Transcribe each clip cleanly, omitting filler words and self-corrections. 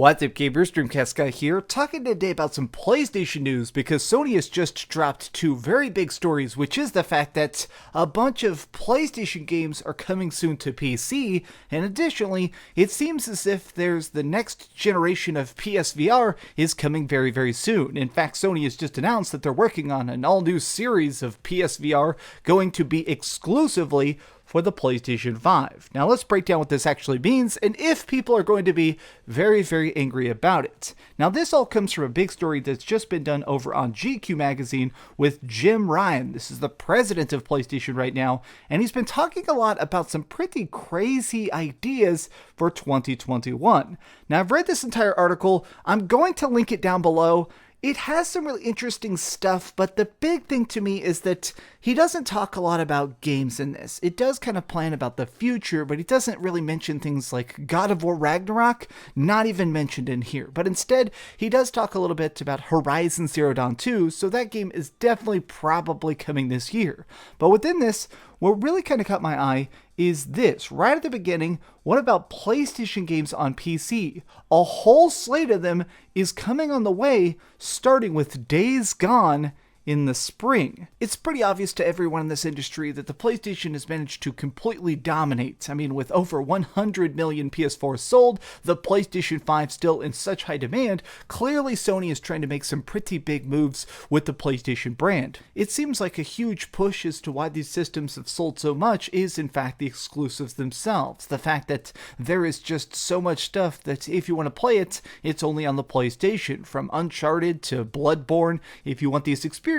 What's up, gamers? DreamcastGuy here, talking today about some PlayStation news because Sony has just dropped two very big stories, which is the fact that a bunch of PlayStation games are coming soon to PC, and additionally, it seems as if there's the next generation of PSVR is coming very, very soon. In fact, Sony has just announced that they're working on an all-new series of PSVR going to be exclusively for the PlayStation 5. Now let's break down what this actually means and if people are going to be very, very angry about it. Now this all comes from a big story that's just been done over on GQ magazine with Jim Ryan. This is the president of PlayStation right now, and he's been talking a lot about some pretty crazy ideas for 2021. Now I've read this entire article. I'm going to link it down below. It has some really interesting stuff, but the big thing to me is that he doesn't talk a lot about games in this. It does kind of plan about the future, but he doesn't really mention things like God of War Ragnarok, not even mentioned in here. But instead, he does talk a little bit about Horizon Zero Dawn 2, so that game is definitely probably coming this year. But within this, what really kind of caught my eye is this. Right at the beginning, what about PlayStation games on PC? A whole slate of them is coming on the way, starting with Days Gone in the spring. It's pretty obvious to everyone in this industry that the PlayStation has managed to completely dominate. I mean, with over 100 million PS4s sold, the PlayStation 5 still in such high demand, clearly Sony is trying to make some pretty big moves with the PlayStation brand. It seems like a huge push as to why these systems have sold so much is in fact the exclusives themselves. The fact that there is just so much stuff that if you want to play it, it's only on the PlayStation. From Uncharted to Bloodborne, if you want these experiences,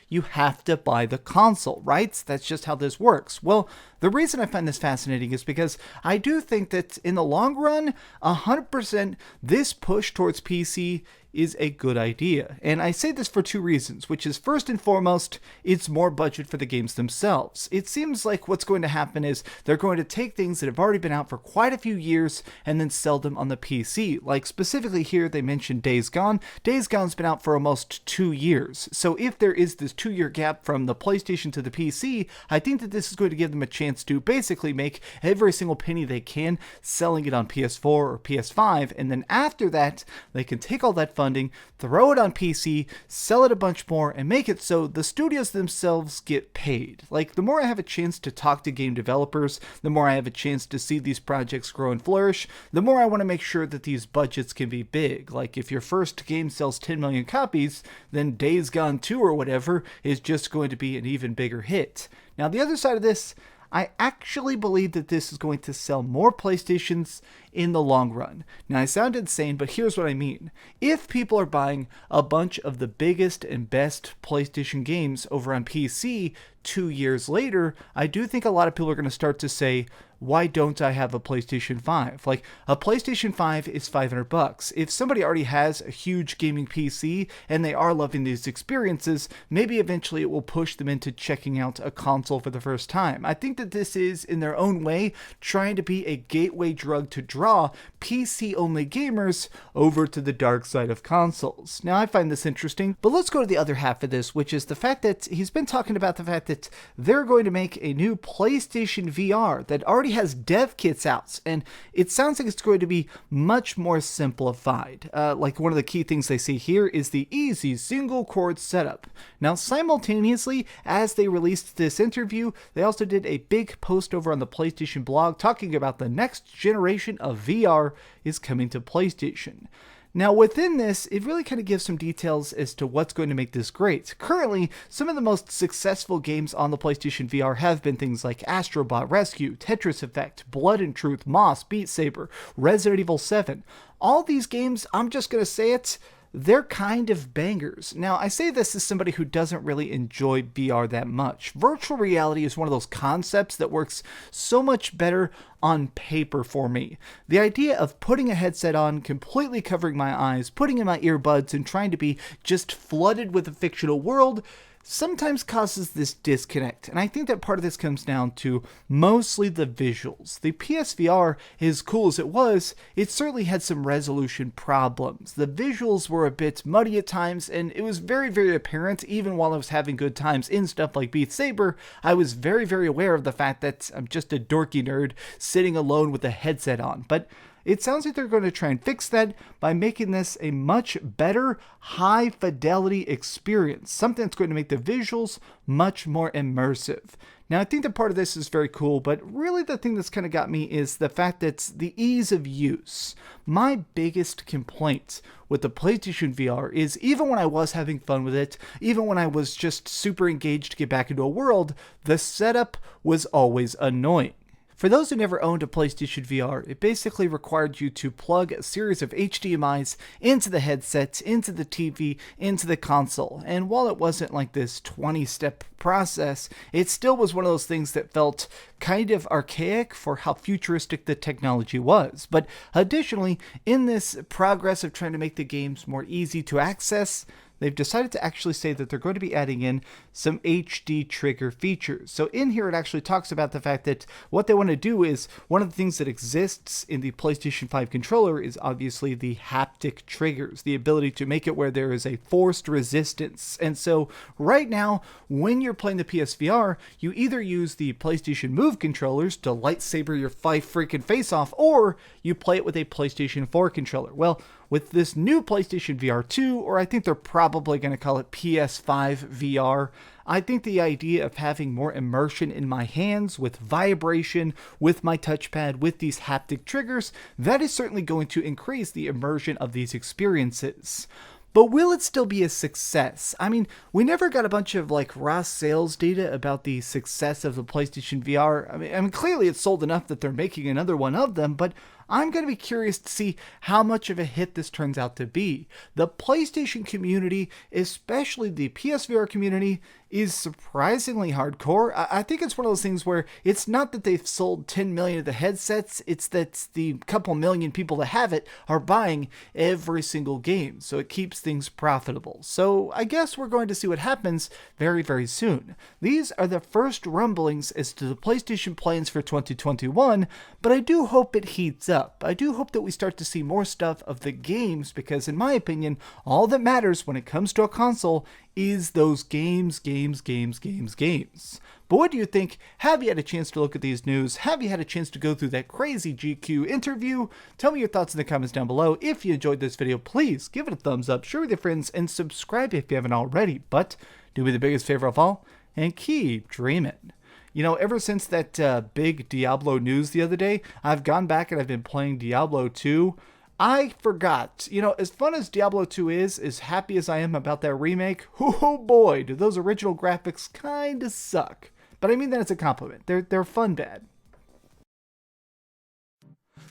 you have to buy the console, right? That's just how this works. Well, the reason I find this fascinating is because I do think that in the long run, 100% this push towards PC is a good idea. And I say this for two reasons, which is first and foremost, it's more budget for the games themselves. It seems like what's going to happen is they're going to take things that have already been out for quite a few years and then sell them on the PC. Like specifically here, they mentioned Days Gone. Days Gone's been out for almost 2 years. So if there is this 2-year gap from the PlayStation to the PC, I think that this is going to give them a chance to basically make every single penny they can selling it on PS4 or PS5, and then after that, they can take all that funding, throw it on PC, sell it a bunch more, and make it so the studios themselves get paid. Like, the more I have a chance to talk to game developers, the more I have a chance to see these projects grow and flourish, the more I want to make sure that these budgets can be big. Like, if your first game sells 10 million copies, then Days Gone 2 or whatever is just going to be an even bigger hit. Now, the other side of this, I actually believe that this is going to sell more PlayStations in the long run. Now, I sound insane, but here's what I mean. If people are buying a bunch of the biggest and best PlayStation games over on PC 2 years later, I do think a lot of people are going to start to say, why don't I have a PlayStation 5? Like, a PlayStation 5 is $500. If somebody already has a huge gaming PC and they are loving these experiences, maybe eventually it will push them into checking out a console for the first time. I think that this is, in their own way, trying to be a gateway drug to draw PC-only gamers over to the dark side of consoles. Now, I find this interesting, but let's go to the other half of this, which is the fact that he's been talking about the fact that they're going to make a new PlayStation VR that already has dev kits out, and it sounds like it's going to be much more simplified. Like, one of the key things they see here is the easy single cord setup. Now, simultaneously, as they released this interview, they also did a big post over on the PlayStation blog talking about the next generation of VR is coming to PlayStation. Now, within this, it really kind of gives some details as to what's going to make this great. Currently, some of the most successful games on the PlayStation VR have been things like Astro Bot Rescue, Tetris Effect, Blood and Truth, Moss, Beat Saber, Resident Evil 7. All these games, I'm just going to say it, they're kind of bangers. Now, I say this as somebody who doesn't really enjoy VR that much. Virtual reality is one of those concepts that works so much better on paper for me. The idea of putting a headset on, completely covering my eyes, putting in my earbuds, and trying to be just flooded with a fictional world sometimes causes this disconnect, and I think that part of this comes down to mostly the visuals. The PSVR, as cool as it was, it certainly had some resolution problems. The visuals were a bit muddy at times, and it was very, very apparent, even while I was having good times in stuff like Beat Saber, I was very, very aware of the fact that I'm just a dorky nerd sitting alone with a headset on. But it sounds like they're going to try and fix that by making this a much better, high-fidelity experience, something that's going to make the visuals much more immersive. Now, I think that part of this is very cool, but really the thing that's kind of got me is the fact that it's the ease of use. My biggest complaint with the PlayStation VR is even when I was having fun with it, even when I was just super engaged to get back into a world, the setup was always annoying. For those who never owned a PlayStation VR, it basically required you to plug a series of HDMIs into the headset, into the TV, into the console. And while it wasn't like this 20-step process, it still was one of those things that felt kind of archaic for how futuristic the technology was. But additionally, in this progress of trying to make the games more easy to access, they've decided to actually say that they're going to be adding in some HD trigger features. So in here, it actually talks about the fact that what they want to do is, one of the things that exists in the PlayStation 5 controller is obviously the haptic triggers, the ability to make it where there is a forced resistance. And so right now, when you're playing the PSVR, you either use the PlayStation Move controllers to lightsaber your freaking face off, or you play it with a PlayStation 4 controller. Well, with this new PlayStation VR 2, or I think they're probably going to call it PS5 VR, I think the idea of having more immersion in my hands with vibration, with my touchpad, with these haptic triggers, that is certainly going to increase the immersion of these experiences. But will it still be a success? I mean, we never got a bunch of raw sales data about the success of the PlayStation VR. I mean, clearly it's sold enough that they're making another one of them, but I'm going to be curious to see how much of a hit this turns out to be. The PlayStation community, especially the PSVR community, is surprisingly hardcore. I think it's one of those things where it's not that they've sold 10 million of the headsets, it's that the couple million people that have it are buying every single game, so it keeps things profitable. So I guess we're going to see what happens very, very soon. These are the first rumblings as to the PlayStation plans for 2021, but I do hope it heats up. I do hope that we start to see more stuff of the games, because in my opinion, all that matters when it comes to a console is those games. But what do you think? Have you had a chance to look at these news? Have you had a chance to go through that crazy GQ interview? Tell me your thoughts in the comments down below. If you enjoyed this video, please give it a thumbs up, share with your friends, and subscribe if you haven't already. But do me the biggest favor of all, and keep dreaming. You know, ever since that big Diablo news the other day, I've gone back and I've been playing Diablo 2. I forgot, as fun as Diablo 2 is, as happy as I am about that remake, oh boy, do those original graphics kinda suck. But I mean that as a compliment. They're fun bad.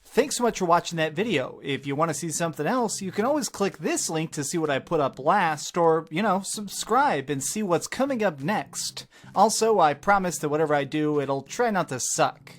Thanks so much for watching that video. If you want to see something else, you can always click this link to see what I put up last, or, subscribe and see what's coming up next. Also, I promise that whatever I do, it'll try not to suck.